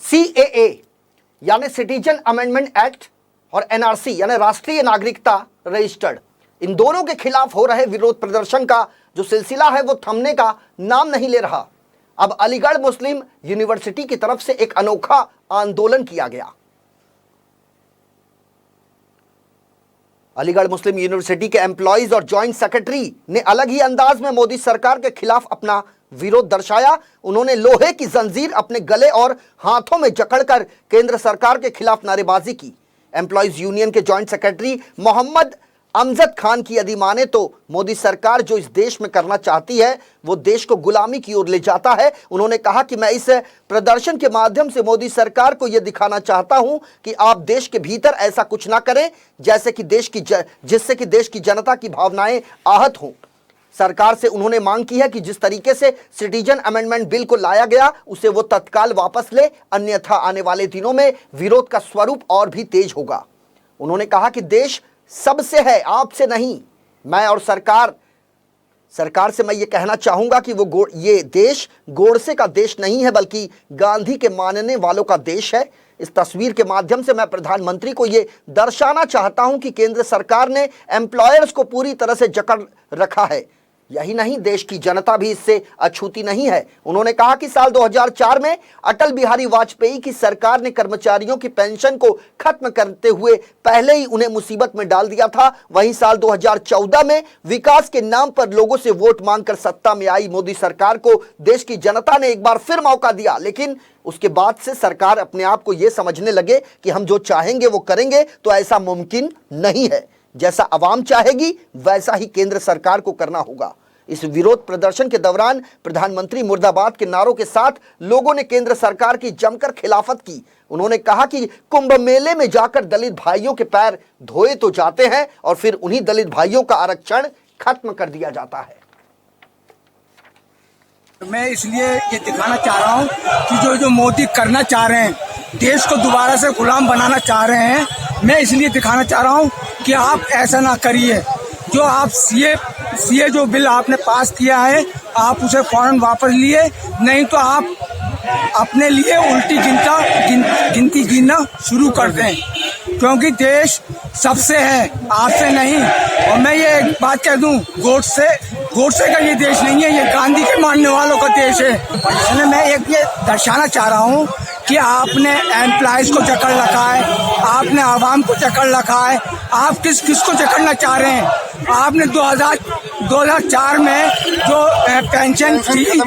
CAA यानी citizen amendment act और NRC यानी राष्ट्रीय नागरिकता रजिस्टर्ड, इन दोनों के खिलाफ हो रहे विरोध प्रदर्शन का जो सिलसिला है वो थमने का नाम नहीं ले रहा। अब अलीगढ़ मुस्लिम यूनिवर्सिटी की तरफ से एक अनोखा आंदोलन किया गया। अलीगढ़ मुस्लिम यूनिवर्सिटी के एम्प्लॉइज और जॉइंट सेक्रेटरी ने अलग ही अंदाज में मोदी सरकार के खिलाफ अपना विरोध दर्शाया। उन्होंने लोहे की जंजीर अपने गले और हाथों में जकड़कर केंद्र सरकार के खिलाफ नारेबाजी की। एम्प्लॉइज यूनियन के जॉइंट सेक्रेटरी मोहम्मद अमजद खान की यदि माने तो मोदी सरकार जो इस देश में करना चाहती है वो देश को गुलामी की ओर ले जाता है। उन्होंने कहा कि मैं इस प्रदर्शन के माध्यम से मोदी सरकार को यह दिखाना चाहता हूं कि आप देश के भीतर ऐसा कुछ ना करें जिससे कि देश की जनता की भावनाएं आहत हों। सरकार से उन्होंने मांग की है कि जिस तरीके से सिटीजन अमेंडमेंट बिल को लाया गया उसे वो तत्काल वापस ले, अन्यथा आने वाले दिनों में विरोध का स्वरूप और भी तेज होगा। उन्होंने कहा कि देश सबसे है, आपसे नहीं। मैं और सरकार से मैं ये कहना चाहूंगा कि ये देश गोडसे का देश नहीं है बल्कि गांधी के मानने वालों का देश है। इस तस्वीर के माध्यम से मैं प्रधानमंत्री को ये दर्शाना चाहता हूं कि केंद्र सरकार ने एम्प्लॉयर्स को पूरी तरह से जकड़ रखा है। यही नहीं, देश की जनता भी इससे अछूती नहीं है। उन्होंने कहा कि साल 2004 में अटल बिहारी वाजपेयी की सरकार ने कर्मचारियों की पेंशन को खत्म करते हुए पहले ही उन्हें मुसीबत में डाल दिया था। वहीं साल 2014 में विकास के नाम पर लोगों से वोट मांगकर सत्ता में आई मोदी सरकार को देश की जनता ने एक बार फिर मौका दिया, लेकिन उसके बाद से सरकार अपने आप को यह समझने लगे कि हम जो चाहेंगे वो करेंगे, तो ऐसा मुमकिन नहीं है। जैसा आवाम चाहेगी वैसा ही केंद्र सरकार को करना होगा। इस विरोध प्रदर्शन के दौरान प्रधानमंत्री मुर्दाबाद के नारों के साथ लोगों ने केंद्र सरकार की जमकर खिलाफत की। उन्होंने कहा कि कुंभ मेले में जाकर दलित भाइयों के पैर धोए तो जाते हैं और फिर उन्हीं दलित भाइयों का आरक्षण खत्म कर दिया जाता है। मैं इसलिए ये दिखाना चाह रहा हूँ कि जो मोदी करना चाह रहे हैं, देश को दोबारा से गुलाम बनाना चाह रहे हैं, मैं इसलिए दिखाना चाह रहा हूँ कि आप ऐसा ना करिए। जो आप सीए जो बिल आपने पास किया है आप उसे फौरन वापस लिए, नहीं तो आप अपने लिए उल्टी गिनती गिनना शुरू कर दें, क्योंकि देश सबसे है, आपसे नहीं। और मैं ये एक बात कह दूं, गोडसे का ये देश नहीं है, ये गांधी के मानने वालों का देश है। इसलिए मैं एक ये दर्शाना चाह रहा हूँ कि आपने एम्प्लॉइज को जकड़ रखा है, आपने आवाम को जकड़ रखा है। आप किसको जकड़ना चाह रहे हैं? आपने 2004 में जो पेंशन थी